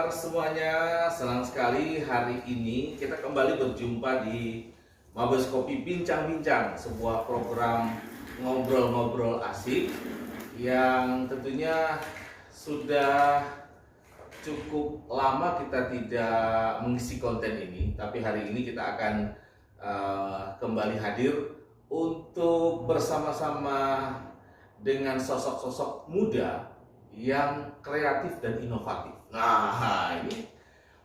kabar semuanya? Senang sekali hari ini kita kembali berjumpa di Mabes Kopi Bincang-Bincang, sebuah program ngobrol-ngobrol asik yang tentunya sudah cukup lama kita tidak mengisi konten ini, tapi hari ini kita akan kembali hadir untuk bersama-sama dengan sosok-sosok muda yang kreatif dan inovatif. Nah, ini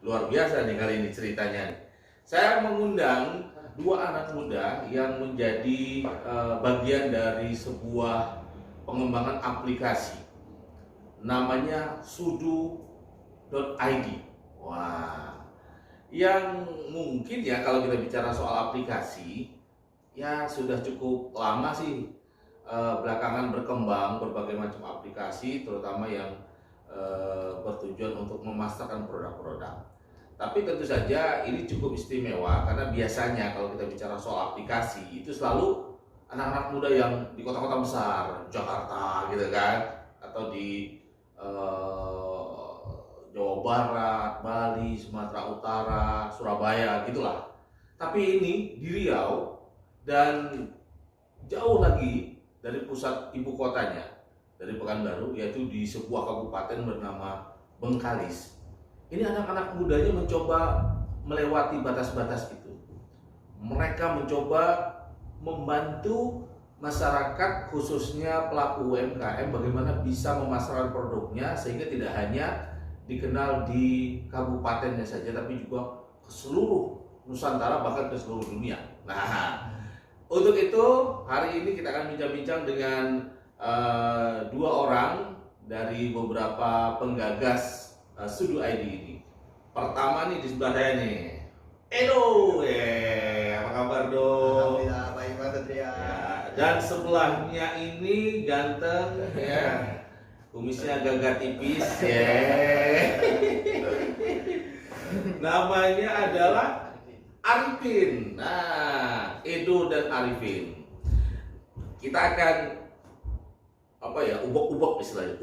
luar biasa nih kali ini ceritanya. Saya mengundang dua anak muda yang menjadi bagian dari sebuah pengembangan aplikasi. Namanya sudu.id. Wah, yang mungkin ya kalau kita bicara soal aplikasi, ya sudah cukup lama sih belakangan berkembang berbagai macam aplikasi, terutama yang bertujuan untuk memasarkan produk-produk. Tapi tentu saja ini cukup istimewa karena biasanya kalau kita bicara soal aplikasi itu selalu anak-anak muda yang di kota-kota besar, Jakarta gitu kan, atau di Jawa Barat, Bali, Sumatera Utara, Surabaya gitulah. Tapi ini di Riau dan jauh lagi dari pusat ibu kotanya, dari Pekanbaru, yaitu di sebuah kabupaten bernama Bengkalis. Ini anak-anak mudanya mencoba melewati batas-batas itu. Mereka mencoba membantu masyarakat, khususnya pelaku UMKM, bagaimana bisa memasarkan produknya sehingga tidak hanya dikenal di kabupatennya saja, tapi juga ke seluruh Nusantara, bahkan ke seluruh dunia. Nah, untuk itu hari ini kita akan bincang-bincang dengan dua orang dari beberapa penggagas sudu.id ini. Pertama nih di sebelah saya nih, Edo, apa kabar dong? Alhamdulillah baik banget ya. Dan sebelahnya ini ganteng ya, kumisnya agak tipis ya. Namanya adalah Arifin. Nah, Edo dan Arifin, kita akan ubek-ubek istilahnya,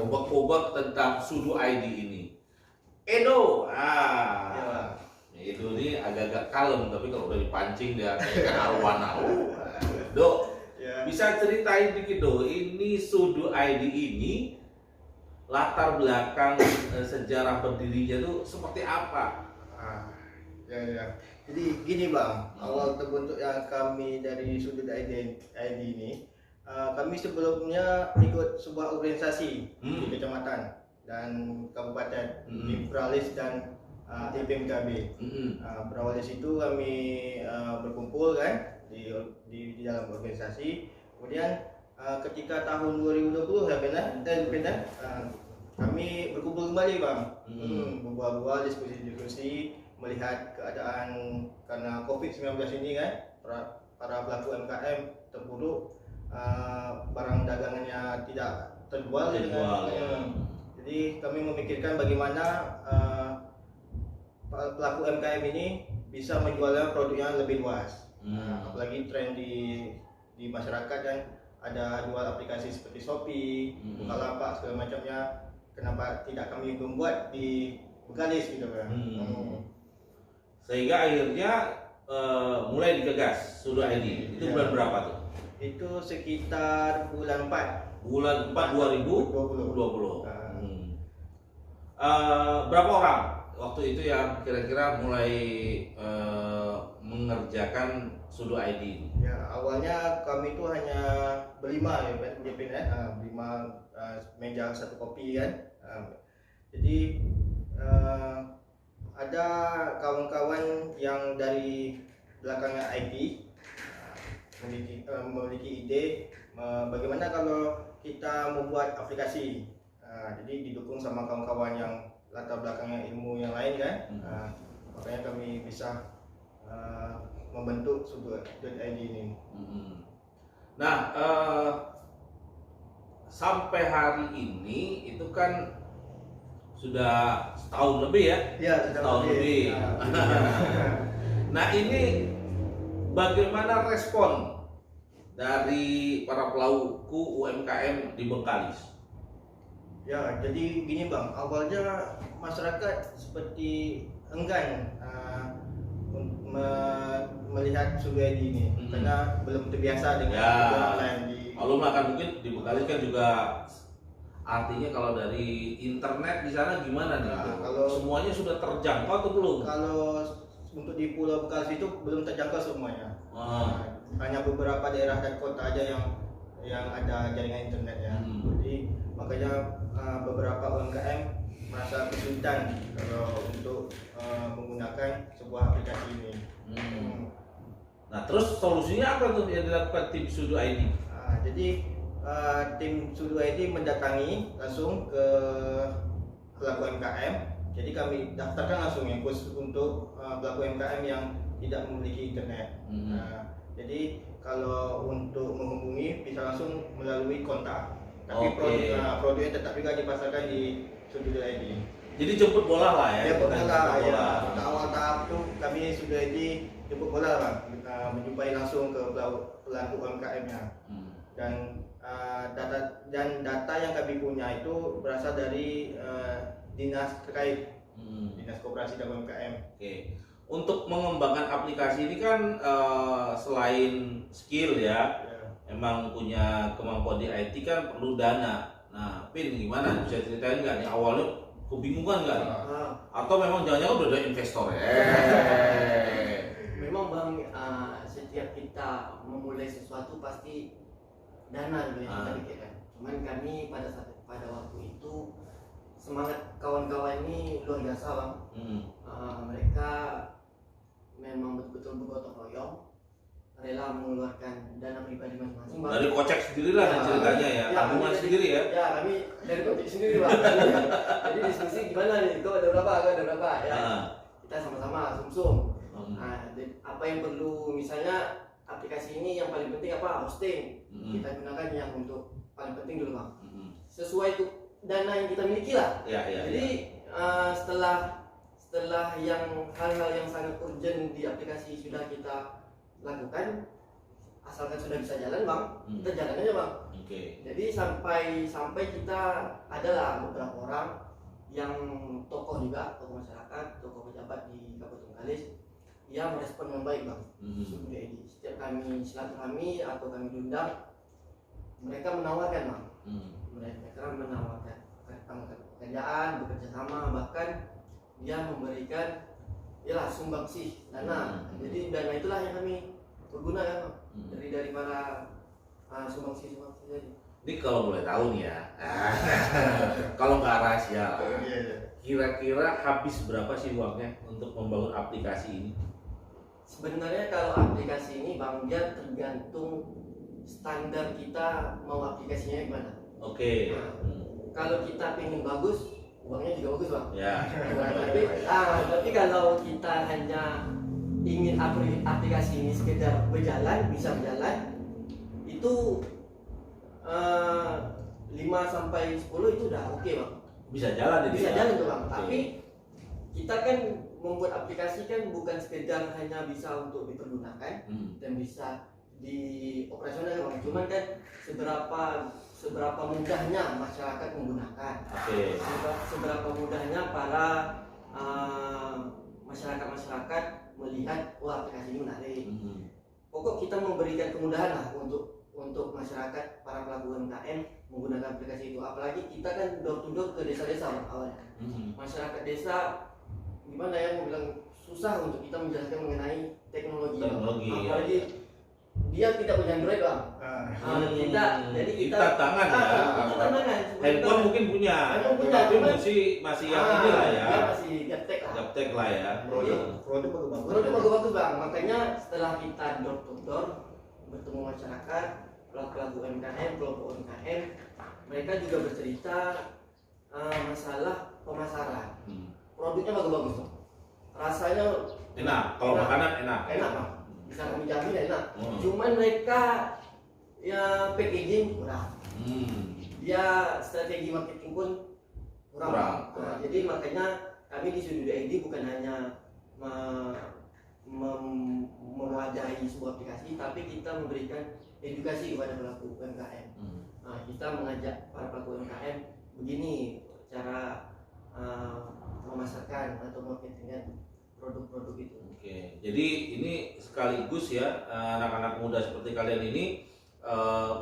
ubek-ubek tentang sudu.id ini. Edo, Edo ini agak-agak kalem, tapi kalau udah dipancing dia kayak arwana. Do, bisa ceritain dikit do, ini sudu.id ini latar belakang sejarah berdirinya tuh seperti apa? Jadi gini bang, awal terbentuknya kami dari sudut.id ini, kami sebelumnya ikut sebuah organisasi di kecamatan dan kabupaten di Bengkalis dan IPMKB. Berawal dari situ kami berkumpul kan di dalam organisasi. Kemudian ketika tahun 2020 ya benar, kami berkumpul kembali bang, berbual-bual, diskusi melihat keadaan karena COVID-19 ini kan, para pelaku UMKM terpuruk, barang dagangannya tidak terjual. Jadi kami memikirkan bagaimana pelaku UMKM ini bisa menjualnya produknya lebih luas. Apalagi tren di masyarakat kan ada jual aplikasi seperti Shopee, Bukalapak segala macamnya. Kenapa tidak kami membuat di Bengkalis gitu kan? Sehingga akhirnya mulai digagas sudu.id. Itu bulan berapa tuh? Itu sekitar bulan 4. Bulan 4 2020. 2020. Berapa orang waktu itu yang kira-kira mulai mengerjakan sudu.id ini? Ya, awalnya kami itu hanya berlima ya, berlima meja satu kopi kan. Jadi ada kawan-kawan yang dari belakangnya IT memiliki ide bagaimana kalau kita membuat aplikasi. Jadi didukung sama kawan-kawan yang latar belakangnya ilmu yang lain kan. Makanya kami bisa membentuk sudu.id ini. Nah, sampai hari ini itu kan sudah setahun lebih ya? Ya, setahun lebih. Nah, ini bagaimana respon dari para pelaku UMKM di Bengkalis? Ya, jadi gini Bang, awalnya masyarakat seperti enggan melihat Studio ID ini karena belum terbiasa dengan Ya. studio online di. Kalau kan mungkin dibekali kan juga artinya kalau dari internet di sana gimana nih? Nah, kalau semuanya sudah terjangkau atau belum? Kalau untuk di Pulau Bekasi itu belum terjangkau semuanya. Ah. Hanya beberapa daerah dan kota aja yang ada jaringan internet ya. Jadi makanya beberapa UMKM merasa kesulitan kalau untuk menggunakan sebuah aplikasi ini. Nah, terus solusinya apa tuh yang dilakukan tim Studio ID? Jadi tim Studio ID mendatangi langsung ke pelaku UMKM. Jadi kami daftarkan langsung ya khusus untuk pelaku UMKM yang tidak memiliki internet. Jadi kalau untuk menghubungi bisa langsung melalui kontak. Tapi produknya tetap juga dipasarkan di Studio ID. Jadi jemput bola lah ya. Jemput bola ya. Awal tahap itu kami Studio ID jemput bola Bang. Menjumpai langsung ke pelaku UMKM-nya. Dan data yang kami punya itu berasal dari dinas terkait, dinas koperasi dan UMKM. Oke. Untuk mengembangkan aplikasi ini kan selain skill ya, emang punya kemampuan di IT kan perlu dana. Nah, Pin gimana? Bisa ceritain nggak nih awalnya kebingungan nggak nih? Atau memang jangan-jangan udah ada investor ya? Memang Bang, setiap kita memulai sesuatu pasti dana dulu yang kita pikirkan. Cuman kami pada waktu itu semangat kawan-kawan ini luar biasa Bang. Mereka memang betul-betul bergotong royong, rela mengeluarkan dana pribadi masing-masing. Dari kocek sendiri lah ceritanya ya, tabungan sendiri ya? Ya, kami dari kocek sendiri Bang. Jadi diskusi gimana nih, itu ada berapa, ya. Kita sama-sama sum-sum. Apa yang perlu, misalnya aplikasi ini yang paling penting apa? Hosting. Kita gunakan yang untuk paling penting dulu Bang. Sesuai itu dana yang kita miliki lah. Jadi setelah yang hal-hal yang sangat urgent di aplikasi sudah kita lakukan, asalkan sudah bisa jalan Bang, kita jalan aja Bang. Jadi sampai kita adalah beberapa orang yang tokoh juga, tokoh masyarakat, tokoh pejabat di Kabupaten Kalis yang merespon dengan baik Bang. Setiap kami silaturahmi atau kami diundang, mereka menawarkan Bang. Mereka menawarkan pekerjaan, bekerja sama, bahkan dia memberikan sumbangsih dana. Jadi dana itulah yang kami pergunakan Bang. Dari para sumbangsih tadi. Ini kalau boleh tahu nih ya, kalau nggak rahasia, kira-kira habis berapa sih uangnya untuk membangun aplikasi ini? Sebenarnya kalau aplikasi ini Bang, dia tergantung standar kita mau aplikasinya gimana. Kalau kita pengen bagus, uangnya juga bagus Bang. Tapi kalau kita hanya ingin aplikasi ini sekedar bisa berjalan, itu 5 sampai 10 itu udah oke Bang. Bisa jalan ini. Bisa jalan tuh Bang. Tapi kita kan membuat aplikasi kan bukan sekedar hanya bisa untuk dipergunakan dan bisa dioperasionalkan Bang. Cuman kan seberapa mudahnya masyarakat menggunakan. Seberapa mudahnya para masyarakat melihat aplikasi ini menarik. Pokok kita memberikan kemudahan lah untuk masyarakat, para pelaku UMKM menggunakan aplikasi itu. Apalagi kita kan door to door ke desa-desa awalnya. Masyarakat desa gimana ya, mau bilang susah untuk kita menjelaskan mengenai teknologi. Apalagi dia tidak punya Android Bang. Kita tantangan ya. Handphone mungkin punya, tapi masih yang ini lah ya. Dia masih gaptek lah ya. Produk bagus Bang. Makanya setelah kita door to door bertemu masyarakat, pelaku UMKM, kelompok UMKM, mereka juga bercerita masalah pemasaran. Produknya bagus-bagus Bang. Rasanya enak, kalau makanan enak Bang. Bisa kami jamin enak. Cuman mereka ya packaging kurang. Dia strategi marketing pun kurang. Jadi makanya kami di Studio ID bukan hanya mewadahi sebuah aplikasi, tapi kita memberikan edukasi kepada pelaku UMKM. Kita mengajak para pelaku UMKM begini cara memasarkan atau marketingkan produk-produk itu. Oke, jadi ini sekaligus ya anak-anak muda seperti kalian ini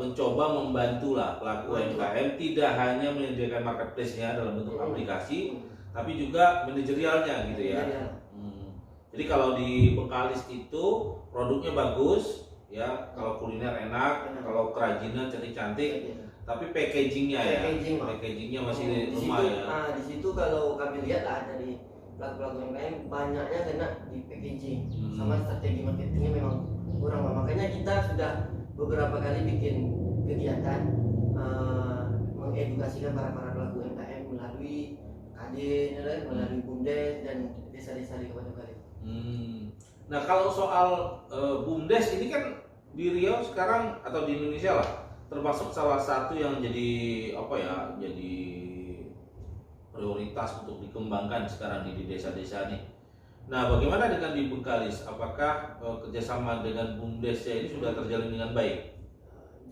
mencoba membantu lah pelaku UMKM tidak hanya menyediakan marketplace-nya dalam bentuk aplikasi, tapi juga manajerialnya gitu ya. Jadi kalau di Bengkalis itu produknya bagus ya, kalau kuliner enak, kalau kerajinan cantik-cantik, tapi packagingnya ya, packagingnya masih lemah ya. Di situ kalau kami lihat dari pelaku-pelaku UMKM banyaknya kena di packaging, sama strategi marketingnya memang kurang. Makanya kita sudah beberapa kali bikin kegiatan mengedukasikan para pelaku UMKM melalui KD, melalui BUMDes dan desa-desa di Kabupaten Bengkalis. Nah kalau soal BUMDes ini kan di Riau sekarang atau di Indonesia lah termasuk salah satu yang jadi jadi prioritas untuk dikembangkan sekarang di desa-desa nih. Nah, bagaimana dengan di Bengkalis? Apakah kerjasama dengan BUMDes ini sudah terjalin dengan baik?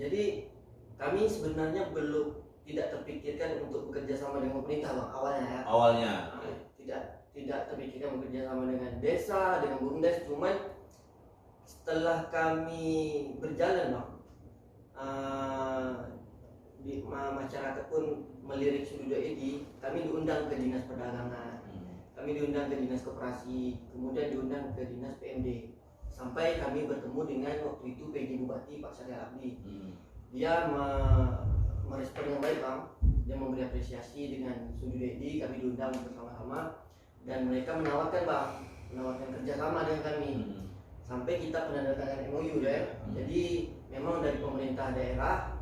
Jadi kami sebenarnya belum tidak terpikirkan untuk bekerja sama dengan pemerintah bang awalnya ya. Awalnya. Tidak terpikirkan bekerja sama dengan desa, dengan BUMDes. Cuman setelah kami berjalan bang, di masyarakat pun melirik Sududedi, kami diundang ke dinas perdagangan. Kami diundang ke dinas koperasi, kemudian diundang ke dinas PMD, sampai kami bertemu dengan waktu itu PJ Bupati Pak Syariah Abdi. Dia merespon dengan baik bang, dia memberi apresiasi dengan Sududedi, kami diundang bersama-sama dan mereka menawarkan kerjasama dengan kami, sampai kita penandatangan MOU ya. Jadi memang dari pemerintah daerah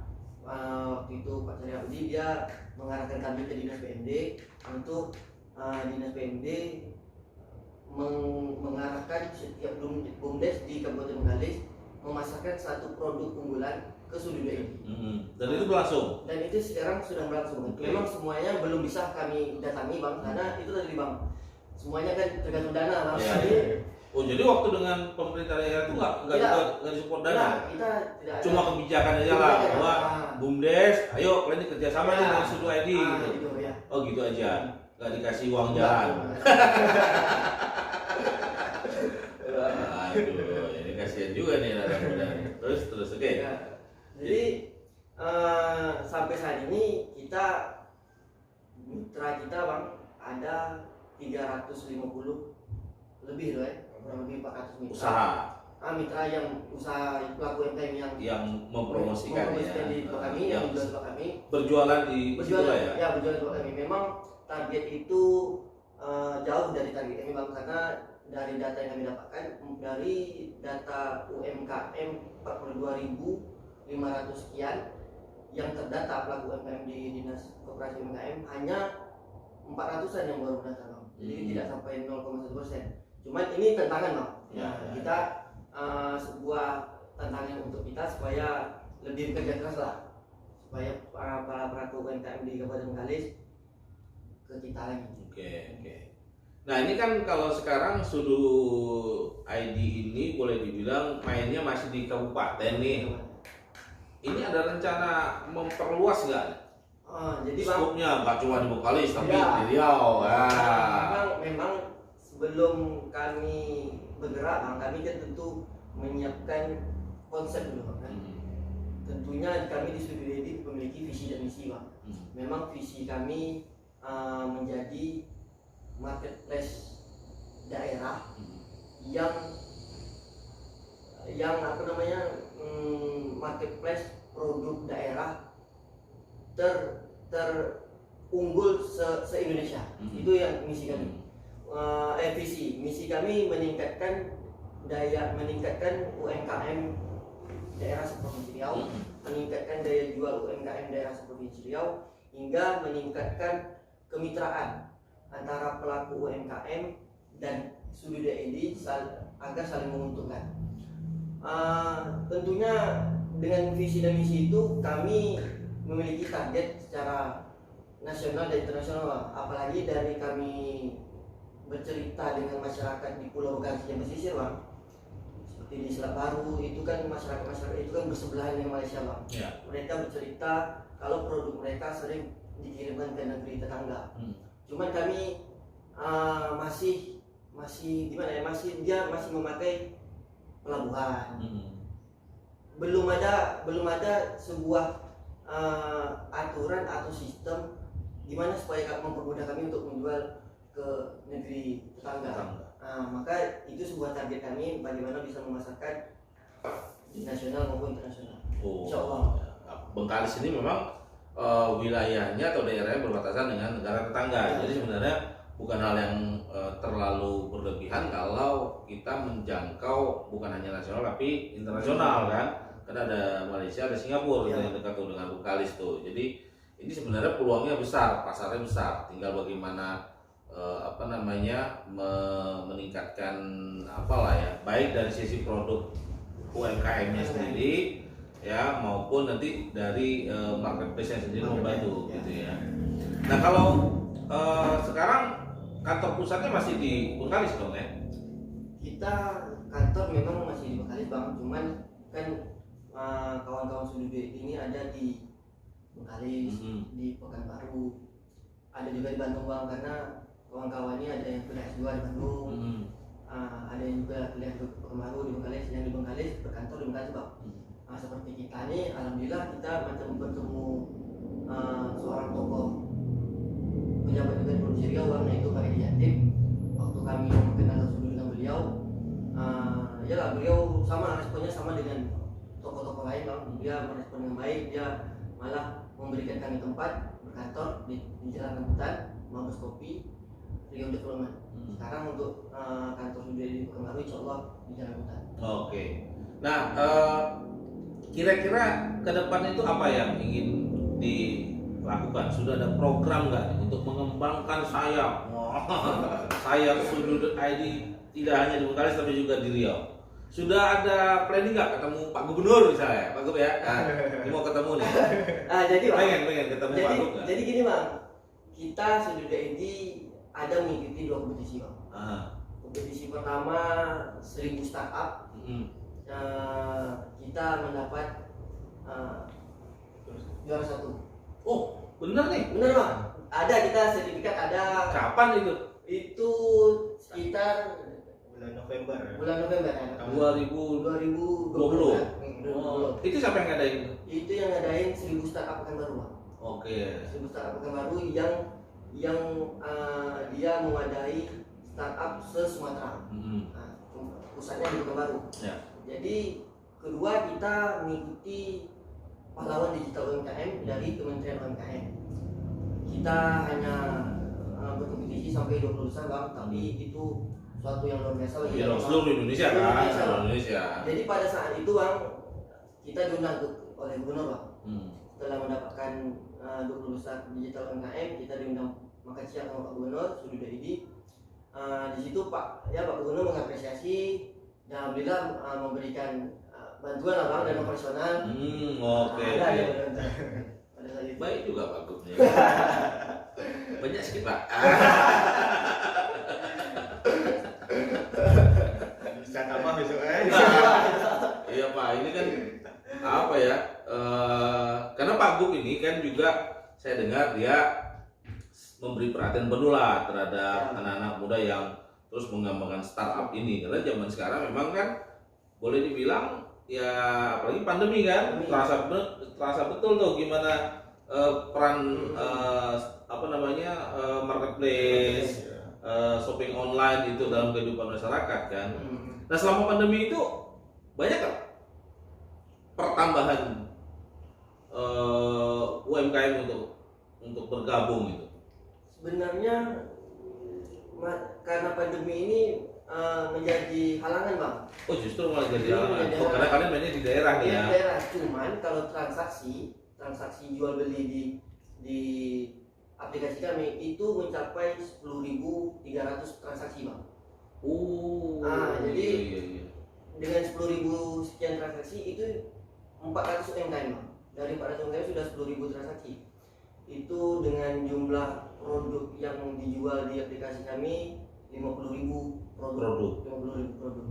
waktu itu Pak Syariah Abdi dia mengarahkan kami ke dinas PMD untuk dinas PMD mengarahkan setiap BUMDes di Kabupaten Bengkalis memasarkan satu produk unggulan ke Sududedi. Dan itu berlangsung? Dan itu sekarang sudah berlangsung. Memang semuanya belum bisa kami datangi bang, karena itu tadi bang, semuanya kan tergantung dana bang. Oh jadi waktu dengan pemerintah daerah itu nggak disupport dana? Kita tidak. Cuma kebijakan aja lah bahwa BUMDes, ayo kalian kerjasama nih dengan Sududedi gitu. Ya. Oh gitu aja. Nggak dikasih uang jalan. Aduh, ini kasihan juga nih anak muda. Terus oke. Ya. Jadi sampai saat ini kita mitra kita bang ada 350 lebih loh ya, kurang lebih 400 mitra. Usaha. Mitra yang usaha pelaku UMKM yang mempromosikan di tempat kami, yang jual tempat kami. Berjualan di berjualan ya? Ya berjualan di tempat kami. Memang target itu jauh dari target kami bang, karena dari data yang kami dapatkan dari data UMKM 42.500 sekian yang terdata pelaku UMKM di dinas koperasi UMKM hanya 400-an yang baru datang bang. Jadi tidak sampai 0,1%. Cuman ini tantangan bang. Kita sebuah tantangan untuk kita supaya lebih bekerja keras lah, supaya para pelaku UMKM di Kabupaten Bengkalis ke kita lagi. Oke. Nah ini kan kalau sekarang Sudu ID ini boleh dibilang mainnya masih di kabupaten nih. Ini ada rencana memperluas nggak? Jadi bang, skopnya nggak cuma di Bengkalis tapi di Riau. Memang sebelum kami bergerak bang, kami kan tentu menyiapkan konsep dulu bang. Tentunya kami di Sududedi memiliki visi dan misi bang. Memang visi kami menjadi marketplace daerah yang marketplace produk daerah terunggul se-Indonesia. Itu yang misi kami. Misi kami meningkatkan UMKM daerah seprovinsi Riau, meningkatkan daya jual UMKM daerah seprovinsi Riau, hingga meningkatkan kemitraan antara pelaku UMKM dan Sududedi agar saling menguntungkan. Tentunya dengan visi dan misi itu kami memiliki target secara nasional dan internasional, apalagi dari kami bercerita dengan masyarakat di Pulau Bengkalis yang pesisir bang, seperti di Selat Baru itu kan masyarakat itu kan bersebelahan dengan Malaysia bang. Mereka bercerita kalau produk mereka sering dikirimkan ke negeri tetangga. Cuman kami masih gimana ya, dia masih memakai pelabuhan. Belum ada sebuah aturan atau sistem gimana supaya mempermudah kami untuk menjual ke negeri tetangga. Maka itu sebuah target kami bagaimana bisa memasarkan di nasional maupun internasional. Insyaallah. Bengkalis ini memang wilayahnya atau daerahnya berbatasan dengan negara tetangga. Jadi sebenarnya bukan hal yang terlalu berlebihan kalau kita menjangkau bukan hanya nasional tapi internasional kan. Karena ada Malaysia, ada Singapura yang dekat tuh dengan Bengkalis tuh. Jadi ini sebenarnya peluangnya besar, pasarnya besar. Tinggal bagaimana meningkatkan apalah ya, baik dari sisi produk UMKM-nya sendiri ya maupun nanti dari marketplace-nya sendiri membantu gitu ya. Nah kalau sekarang kantor pusatnya masih di Bengkalis dong ya? Kita kantor memang masih di Bengkalis Bang, cuman kan kawan-kawan Sudut ini ada di Bengkalis, di Pekanbaru, ada juga di Bandung Bang, karena kawan-kawannya ada yang kuliah S2 di Bandung, ada yang juga kuliah di Pekanbaru di Bengkalis, yang di Bengkalis berkantor di Bengkalis Bang. Seperti kita nih, alhamdulillah kita macam bertemu seorang tokoh pejabat juga di Provinsi Riau Bang, yaitu Pak Edi Yatib. Waktu kami mengenal Sudut dengan beliau, ya lah beliau sama responnya sama dengan tokoh-tokoh lain Bang. Dia merespon dengan baik, dia malah memberikan kami tempat berkantor di Jalan Rambutan, Mabes Kopi, Riau Development. Sekarang untuk kantor sudah di Pekanbaru, insyaallah di Jalan Rambutan. Oke. Nah, kira-kira ke depan itu apa yang ingin dilakukan? Sudah ada program nggak untuk mengembangkan sayap? Sayap Sudut ID tidak hanya di Bengkalis tapi juga di Riau. Sudah ada planning nggak ketemu Pak Gubernur misalnya, Pak Gub ya? Ini mau ketemu nih. Jadi pengen ketemu Pak Gub nggak? Jadi gini Bang, kita Sudut ID ada mengikuti 2 kompetisi Bang. Kompetisi pertama 1000 startup. Kita mendapat juara 1. Oh, bener nih? Bener Bang. Ada, kita sertifikat ada. Kapan itu? Itu sekitar bulan November ya. 2020. Itu siapa yang ngadain? Itu yang ngadain 1000 startup Pekanbaru Bang. Oke. 1000 startup Pekanbaru yang dia mewadai startup se-Sumatera. Pusatnya di Pekanbaru. Ya. Jadi kedua kita mengikuti pahlawan digital UMKM dari Kementerian UMKM. Kita hanya berkompetisi sampai 20 besar Bang, tapi itu suatu yang luar biasa bagi seluruh Indonesia kan? Seluruh Indonesia. Jadi pada saat itu Bang, kita diundang oleh Gubernur Bang. Setelah mendapatkan 20 besar digital UMKM, kita diundang makan siang sama Pak Gubernur Sudut ID. Di situ Pak Gubernur mengapresiasi dan alhamdulillah memberikan bantuan lah Bang dan operasional. Oke. Baik juga Pak Gubnya. Banyak sedikit Pak. Bisa tambah besok Iya Pak, ini kan apa ya? Karena Pak Gub ini kan juga saya dengar dia memberi perhatian penuh lah terhadap anak-anak muda yang terus mengembangkan startup ini. Karena zaman sekarang memang kan boleh dibilang ya apalagi pandemi kan terasa betul tuh gimana peran marketplace, shopping online itu dalam kehidupan masyarakat kan. Nah selama pandemi itu banyak kan pertambahan UMKM untuk bergabung itu. Sebenarnya karena pandemi ini menjadi halangan Bang. Oh justru malah jadi halangan. Oh karena kalian mainnya di daerah nih ya. Di daerah, cuman kalau transaksi jual beli di aplikasi kami itu mencapai 10.300 transaksi Bang. Jadi iya. dengan 10.000 sekian transaksi itu 400 UMKM Bang. Dari 400 UMKM sudah 10.000 transaksi. Itu dengan jumlah produk yang dijual di aplikasi kami 50.000 produk. 50.000 produk.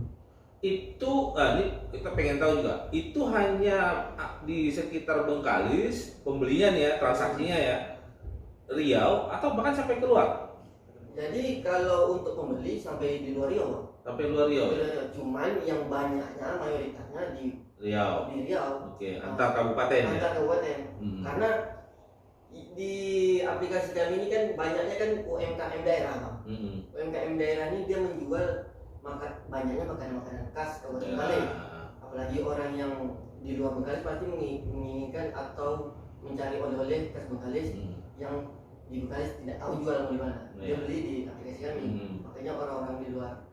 Itu ini kita pengen tahu juga. Itu hanya di sekitar Bengkalis pembelian ya, transaksinya ya. Riau atau bahkan sampai keluar? Jadi kalau untuk pembeli sampai di luar Riau, Bang. Sampai luar Riau. Di luar Riau. Cuman yang banyaknya mayoritasnya di Riau. Riau. Oke, antar kabupaten ya. Antar kabupaten. Karena di aplikasi kami ini kan banyaknya kan UMKM daerah, Bang. UMKM daerah ini dia menjual banyaknya makanan-makanan khas Kabupaten Bengkalis. Apalagi orang yang di luar Bengkalis pasti menginginkan atau mencari oleh-oleh khas Bengkalis yang di Bengkalis tidak tahu jual di mana. Dia beli di aplikasi kami. Makanya orang-orang di luar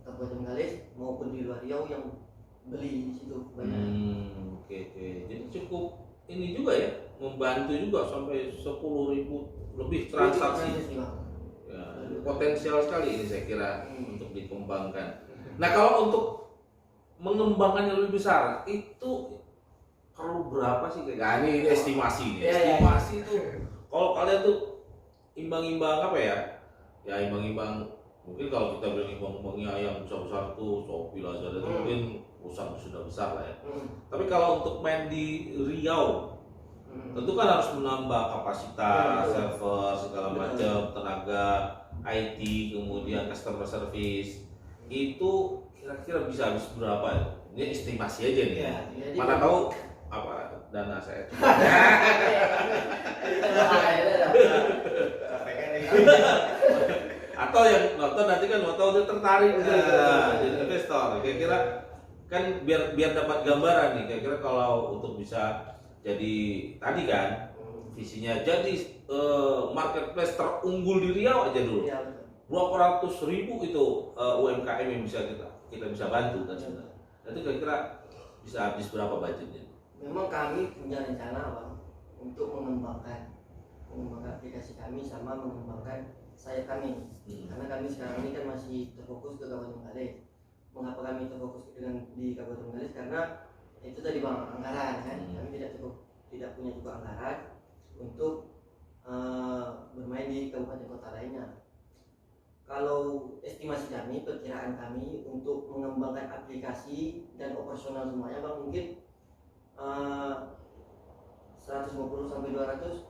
Kabupaten Bengkalis maupun di luar Riau yang beli di situ banyak. Oke. Jadi cukup ini juga ya, membantu juga sampai 10.000 lebih transaksi. Ya, potensial sekali ini saya kira untuk dikembangkan. Nah, kalau untuk mengembangkannya lebih besar itu perlu berapa sih? Nah, ini estimasi nih. Estimasi itu kalau kalian tuh imbang-imbang apa ya? Ya imbang-imbang, mungkin kalau kita bilang imbang-imbangnya yang besar-besar tuh Shopee, Lazada itu mungkin perusahaan sudah besar lah ya. Tapi kalau untuk main di Riau tentu kan harus menambah kapasitas, server, segala macam, tenaga, IT, kemudian customer service. Itu kira-kira bisa habis berapa ya? Ini estimasi aja nih ya. Mana tahu apa dana saya. Atau yang nonton nanti kan mau tahu dia tertarik jadi investor. Kira-kira kan biar dapat gambaran nih. Kira-kira kalau untuk bisa jadi tadi kan visinya jadi marketplace terunggul di Riau aja dulu. Berapa ratus ribu itu UMKM yang bisa kita bisa bantu kan sebenarnya. Itu kira-kira bisa habis berapa budgetnya? Memang kami punya rencana, Bang, untuk mengembangkan aplikasi kami sama mengembangkan sayap kami. Karena kami sekarang ini kan masih terfokus ke Kabupaten Bengkalis. Mengapa kami terfokus di Kabupaten Bengkalis? Karena itu tadi, Bang, anggaran kan. Kami tidak punya cukup anggaran untuk bermain di kabupaten kota lainnya. Kalau estimasi kami, perkiraan kami untuk mengembangkan aplikasi dan operasional semuanya, Bang, mungkin 150 sampai 200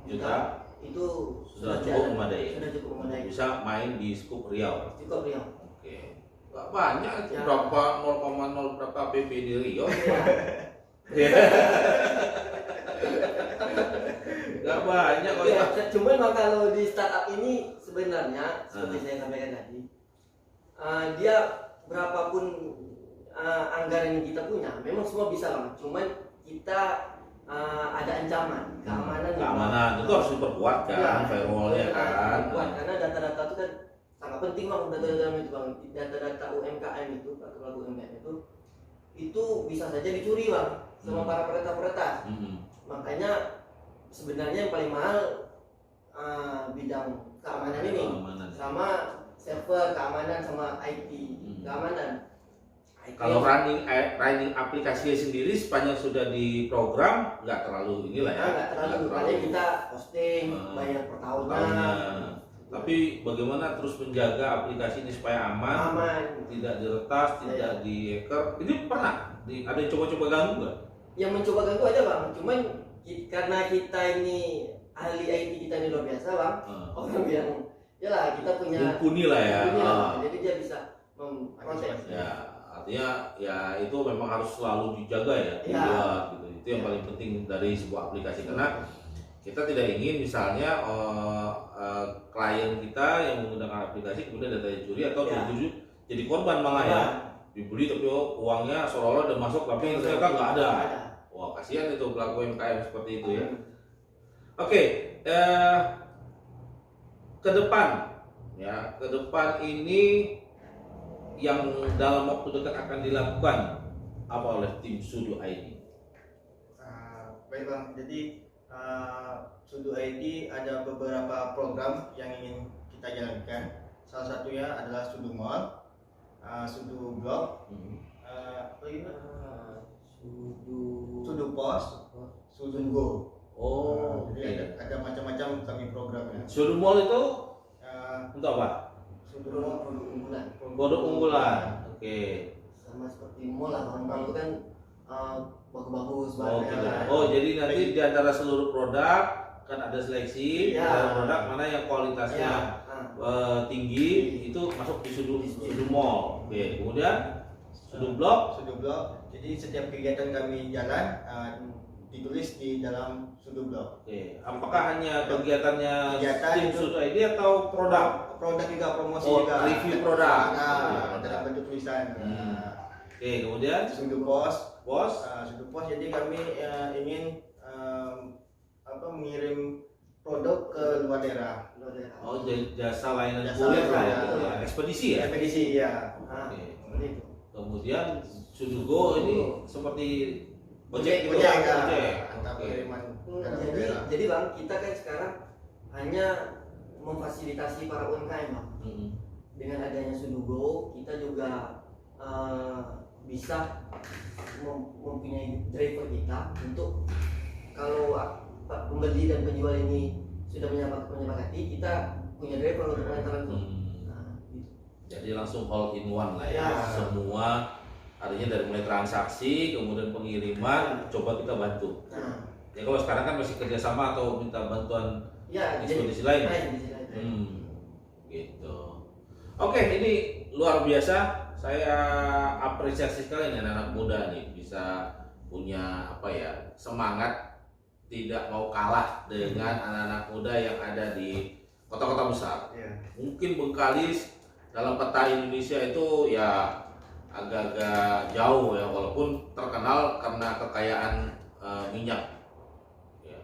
juta itu sudah cukup memadai. Sudah cukup memadai. Bisa main di skup Riau. Cukup Riau. Oke. Gak banyak ya. Berapa 0,0 berapa PP di Riau. Gak banyak kok ya. Cuman Bang, kalau di startup ini sebenarnya seperti saya sampaikan tadi, dia berapapun anggaran yang kita punya, memang semua bisa, Bang. Cuman kita ada ancaman keamanan itu harus diperkuat kan, firewallnya kan. Karena data-data itu kan sangat penting, Bang. Data-data itu, Bang, data-data UMKM itu, pelaku UMKM itu bisa saja dicuri, Bang, sama para peretas-peretas. Makanya sebenarnya yang paling mahal bidang keamanan ini, sama server keamanan, sama IT keamanan. Kalau running aplikasinya sendiri sepanjang sudah diprogram nggak terlalu inilah ya. Nggak terlalu. Paling kita posting bayar per tahunnya. Tapi bagaimana terus menjaga aplikasi ini supaya aman, tidak diretas, tidak di hacker? Ini pernah ada yang coba-coba ganggu nggak? Yang mencoba ganggu ada, Bang. Cuman karena kita ini ahli IT, kita ini luar biasa, Bang. Orang yang ya kita punya mumpuni lah ya. Jadi dia bisa memproses. Ya, artinya ya itu memang harus selalu dijaga ya, dibuat gitu. Itu yang paling penting dari sebuah aplikasi, karena kita tidak ingin misalnya klien kita yang menggunakan aplikasi kemudian datanya dicuri atau jadi korban malah ya. Dibeli tapi uangnya seolah-olah udah masuk tapi ternyata nggak ada. Wah, kasihan itu pelaku UMKM seperti itu ya. Oke, ke depan ini yang dalam waktu dekat akan dilakukan apa oleh tim Sudu ID? Baik, Bang, jadi Sudu ID ada beberapa program yang ingin kita jalankan. Salah satunya adalah Sudu Mall, Sudu Blog, Sudu Pos, Sudu Go. Jadi ada macam-macam kami programnya. Sudu Mall itu untuk apa? Sudu Mall produk unggulan. Produk unggulan. Oke. Sama seperti mall lah, Bang. Itu kan bagus-bagus Oh, banget. jadi nanti di antara seluruh produk kan ada seleksi Ya. produk mana yang kualitasnya tinggi itu masuk di Sudu Mall. Oke, kemudian Sudu Blok. Sudu Blok. Jadi setiap kegiatan kami jalan ditulis di dalam Sudu Blok. Oke, apakah hanya kegiatannya Kegiatan tim itu- Sudu ID atau produk? Produk juga, promosi Oh, juga. review produk. Nah, dalam bentuk tulisan. Oke, kemudian Sudu Pos. Bos. Sudu Pos. Jadi kami ingin mengirim produk ke luar daerah. Oh, jasa layanan Jasa kurir lah ya, layanan, gitu ya. ya. Ekspedisi ya. Ekspedisi ya. Oke. Seperti itu. Kemudian Sudugo ini seperti ojek gitu. Ojek, Ojek. antar Oke. pengiriman dalam Jadi daerah. jadi bang, kita kan sekarang hanya memfasilitasi para UMKM bang. Mm-mm. Dengan adanya Sudugo, kita juga bisa mempunyai driver kita untuk kalau pembeli dan penjual ini sudah menyepakati, kita punya driver untuk mengantarkan itu. Nah, gitu. Jadi langsung all in one lah ya. Ya. Semua artinya dari mulai transaksi, kemudian pengiriman, coba kita bantu. Nah, Ya kalau sekarang kan masih kerjasama atau minta bantuan ya ekspedisi lain. ekspedisi lain. Gitu. Oke, ini luar biasa. Saya apresiasi sekali nih anak-anak muda nih bisa punya apa ya, semangat tidak mau kalah dengan anak-anak muda yang ada di kota-kota besar. Ya. Mungkin Bengkalis dalam peta Indonesia itu ya agak-agak jauh ya, walaupun terkenal karena kekayaan minyak ya,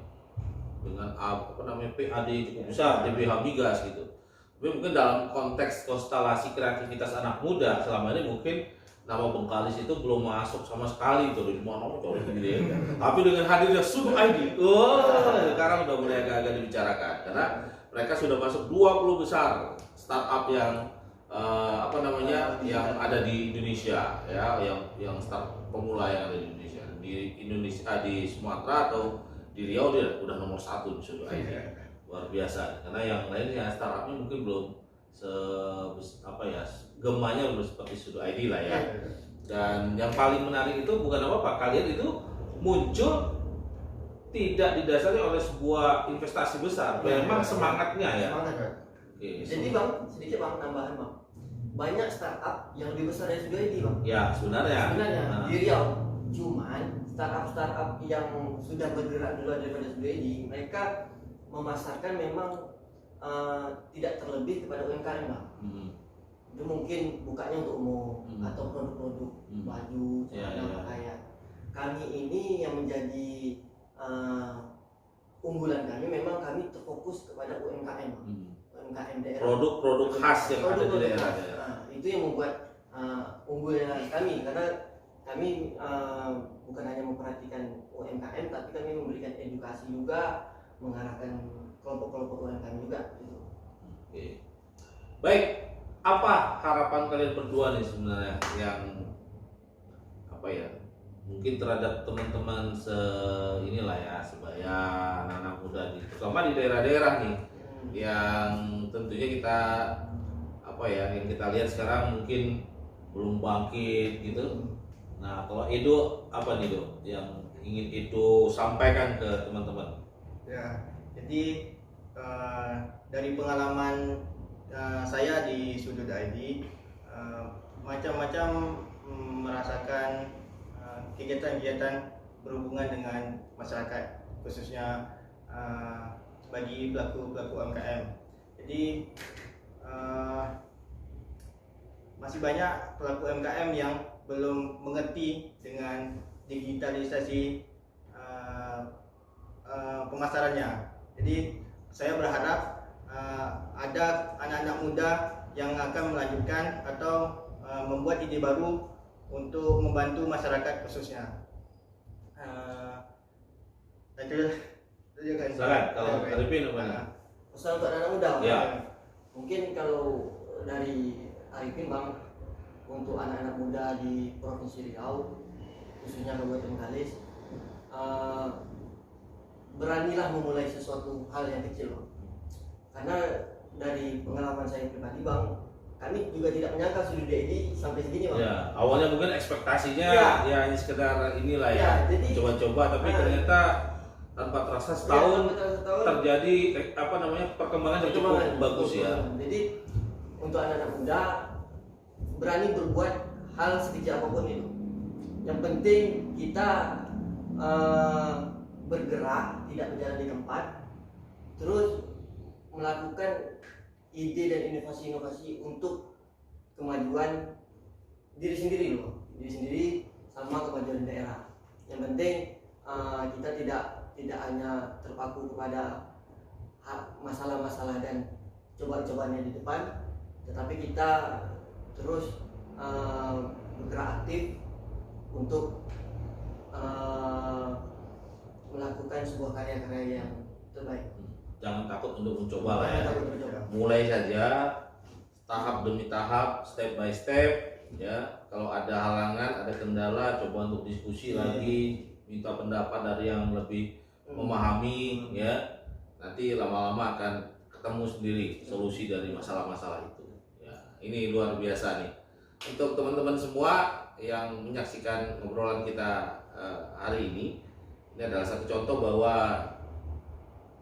dengan apa namanya PAD cukup besar, DBH migas gitu. Tapi mungkin dalam konteks konstelasi kreativitas anak muda selama ini mungkin nama Bengkalis itu belum masuk sama sekali tuh, di mana gitu ya. Tapi dengan hadirnya Sudu ID, sekarang udah mulai agak-agak dibicarakan karena mereka sudah masuk 20 besar startup yang yang ada di Indonesia ya, yang start pemula yang ada di Indonesia di Sumatera atau di Riau dia udah nomor 1 di Sudu ID. Luar biasa, karena yang lainnya startupnya mungkin belum gemanya belum seperti Sudu ID lah ya. Dan yang paling menarik itu bukan apa-apa, kalian itu muncul tidak didasari oleh sebuah investasi besar, memang semangatnya ya. Semangat. Oke, Jadi bang, sedikit bang tambahan bang, banyak startup yang lebih besar dari Sudu ID bang. ya sebenarnya. Nah, Di Riau, cuman startup yang sudah bergerak di luar daripada Sudu ID, mereka memasarkan memang tidak terlebih kepada UMKM bang. Itu mungkin bukanya untuk umum atau produk-produk baju, celana, pakaian. Kami ini yang menjadi unggulan kami, memang kami terfokus kepada UMKM bang. UMKM daerah. Produk-produk khas yang ada di daerah. Nah, itu yang membuat unggulnya kami, karena kami bukan hanya memperhatikan UMKM, tapi kami memberikan edukasi juga, mengarahkan kelompok-kelompok UMKM juga gitu. Oke. Baik, apa harapan kalian berdua nih sebenarnya yang mungkin terhadap teman-teman inilah ya, sebaya anak-anak muda nih, terutama di daerah-daerah nih yang tentunya kita yang kita lihat sekarang mungkin belum bangkit gitu. Nah, kalau Edo apa nih Do yang ingin Edo sampaikan ke teman-teman? Ya, jadi dari pengalaman saya di Sudut ID, macam-macam merasakan kegiatan-kegiatan berhubungan dengan masyarakat, khususnya bagi pelaku-pelaku UMKM. Jadi masih banyak pelaku UMKM yang belum mengerti dengan digitalisasi pemasarannya. Jadi saya berharap ada anak-anak muda yang akan melanjutkan atau membuat ide baru untuk membantu masyarakat khususnya. Itu juga. Silakan, kalau Arifin apa nih? Pesan untuk anak muda bang. Ya. Mungkin kalau dari Arifin bang, untuk anak-anak muda di Provinsi Riau, khususnya Kabupaten Bengkalis, beranilah memulai sesuatu hal yang kecil bang. Karena dari pengalaman saya pribadi bang, kami juga tidak menyangka Sudut ID sampai segini bang. Ya, awalnya mungkin ekspektasinya Ya. ya hanya sekedar inilah Ya, ya, jadi- coba-coba, tapi ternyata tanpa terasa setahun setahun terjadi perkembangan yang cukup bagus ya. Jadi untuk anak-anak muda berani berbuat hal sekecil apapun itu. Yang penting kita bergerak, tidak berjalan di tempat, terus melakukan ide dan inovasi-inovasi untuk kemajuan diri sendiri sama kemajuan daerah. Yang penting kita tidak hanya terpaku kepada masalah-masalah dan cobaan-cobaan yang di depan, tetapi kita terus bergerak aktif untuk melakukan sebuah karya-karya yang terbaik. Jangan takut untuk mencoba lah ya. Takut mencoba. Mulai saja tahap demi tahap, step by step ya. Kalau ada halangan, ada kendala, coba untuk diskusi lagi, minta pendapat dari yang lebih memahami ya. Nanti lama-lama akan ketemu sendiri solusi dari masalah-masalah itu. Ya, ini luar biasa nih. Untuk teman-teman semua yang menyaksikan ngobrolan kita hari ini adalah satu contoh bahwa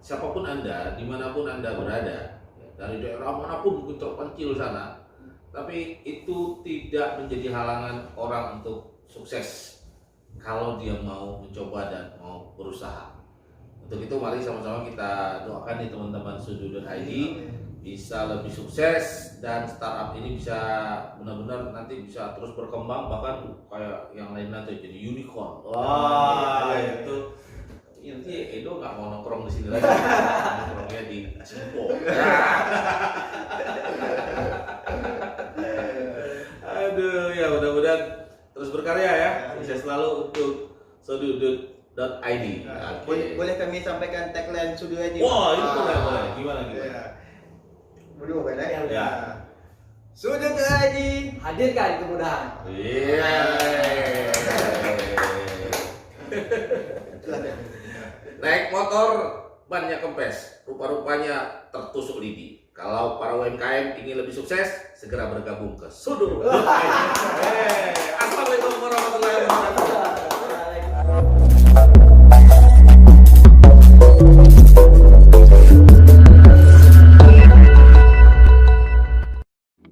siapapun Anda, dimanapun Anda berada, dari daerah manapun mungkin terpencil sana, tapi itu tidak menjadi halangan orang untuk sukses kalau dia mau mencoba dan mau berusaha. Untuk itu mari sama-sama kita doakan nih teman-teman Sudu.id bisa lebih sukses dan startup ini bisa benar-benar nanti bisa terus berkembang, bahkan kayak yang lain nanti jadi unicorn. Wah, itu intinya Edo nggak mau nongkrong di sini lagi, nongkrongnya di Cimpo. Aduh, ya mudah-mudahan terus berkarya ya, bisa selalu untuk Sudut.id. Boleh kami sampaikan tagline Sudut.id? Wah, itu boleh. Gimana? Berdua kan ya? Ya. Sudut.id Hadirkan kemudahan. Iya. Naik motor bannya kempes, rupa-rupanya tertusuk lidi. Kalau para UMKM ingin lebih sukses, segera bergabung ke Sudut.id. Assalamualaikum warahmatullahi wabarakatuh.